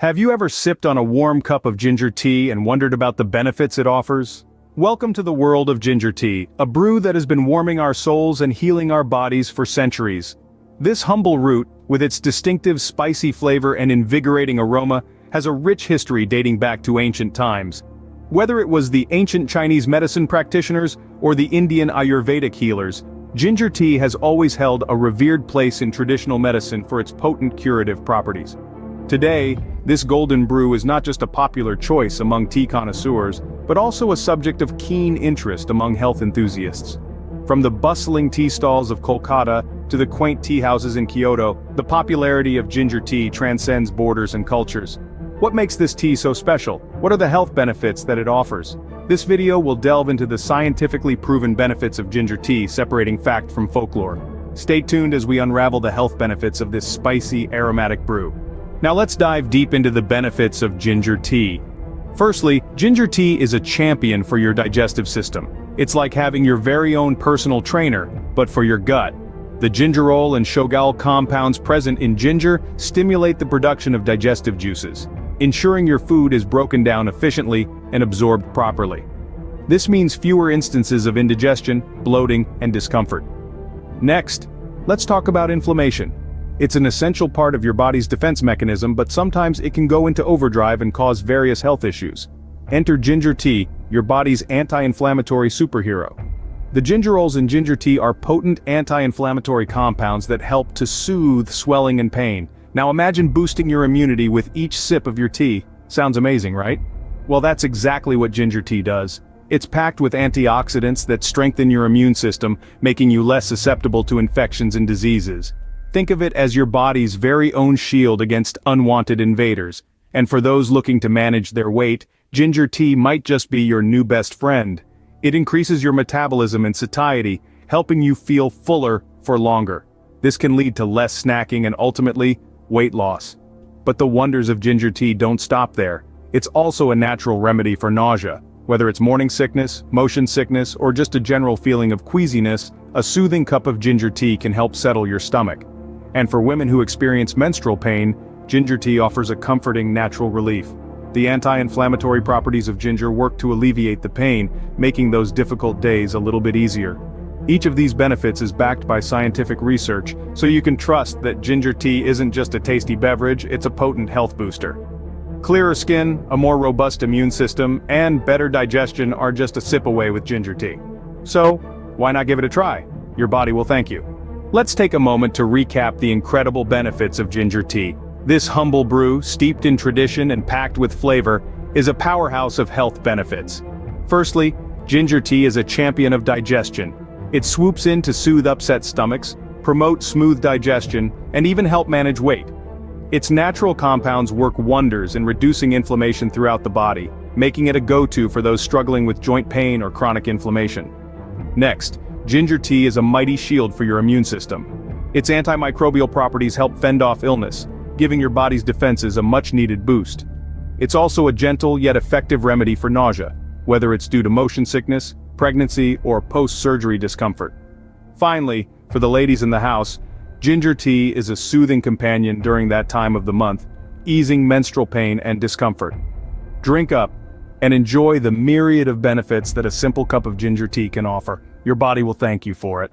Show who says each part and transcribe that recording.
Speaker 1: Have you ever sipped on a warm cup of ginger tea and wondered about the benefits it offers? Welcome to the world of ginger tea, a brew that has been warming our souls and healing our bodies for centuries. This humble root, with its distinctive spicy flavor and invigorating aroma, has a rich history dating back to ancient times. Whether it was the ancient Chinese medicine practitioners or the Indian Ayurvedic healers, ginger tea has always held a revered place in traditional medicine for its potent curative properties. Today, this golden brew is not just a popular choice among tea connoisseurs, but also a subject of keen interest among health enthusiasts. From the bustling tea stalls of Kolkata to the quaint tea houses in Kyoto, the popularity of ginger tea transcends borders and cultures. What makes this tea so special? What are the health benefits that it offers? This video will delve into the scientifically proven benefits of ginger tea, separating fact from folklore. Stay tuned as we unravel the health benefits of this spicy, aromatic brew. Now let's dive deep into the benefits of ginger tea. Firstly, ginger tea is a champion for your digestive system. It's like having your very own personal trainer, but for your gut. The gingerol and shogal compounds present in ginger stimulate the production of digestive juices, ensuring your food is broken down efficiently and absorbed properly. This means fewer instances of indigestion, bloating, and discomfort. Next, let's talk about inflammation. It's an essential part of your body's defense mechanism, but sometimes it can go into overdrive and cause various health issues. Enter ginger tea, your body's anti-inflammatory superhero. The gingerols in ginger tea are potent anti-inflammatory compounds that help to soothe swelling and pain. Now imagine boosting your immunity with each sip of your tea. Sounds amazing, right? Well, that's exactly what ginger tea does. It's packed with antioxidants that strengthen your immune system, making you less susceptible to infections and diseases. Think of it as your body's very own shield against unwanted invaders. And for those looking to manage their weight, ginger tea might just be your new best friend. It increases your metabolism and satiety, helping you feel fuller for longer. This can lead to less snacking and ultimately, weight loss. But the wonders of ginger tea don't stop there. It's also a natural remedy for nausea. Whether it's morning sickness, motion sickness, or just a general feeling of queasiness, a soothing cup of ginger tea can help settle your stomach. And for women who experience menstrual pain, ginger tea offers a comforting natural relief. The anti-inflammatory properties of ginger work to alleviate the pain, making those difficult days a little bit easier. Each of these benefits is backed by scientific research, so you can trust that ginger tea isn't just a tasty beverage, it's a potent health booster. Clearer skin, a more robust immune system, and better digestion are just a sip away with ginger tea. So, why not give it a try? Your body will thank you. Let's take a moment to recap the incredible benefits of ginger tea. This humble brew, steeped in tradition and packed with flavor, is a powerhouse of health benefits. Firstly, ginger tea is a champion of digestion. It swoops in to soothe upset stomachs, promote smooth digestion, and even help manage weight. Its natural compounds work wonders in reducing inflammation throughout the body, making it a go-to for those struggling with joint pain or chronic inflammation. Next, ginger tea is a mighty shield for your immune system. Its antimicrobial properties help fend off illness, giving your body's defenses a much-needed boost. It's also a gentle yet effective remedy for nausea, whether it's due to motion sickness, pregnancy, or post-surgery discomfort. Finally, for the ladies in the house, ginger tea is a soothing companion during that time of the month, easing menstrual pain and discomfort. Drink up and enjoy the myriad of benefits that a simple cup of ginger tea can offer. Your body will thank you for it.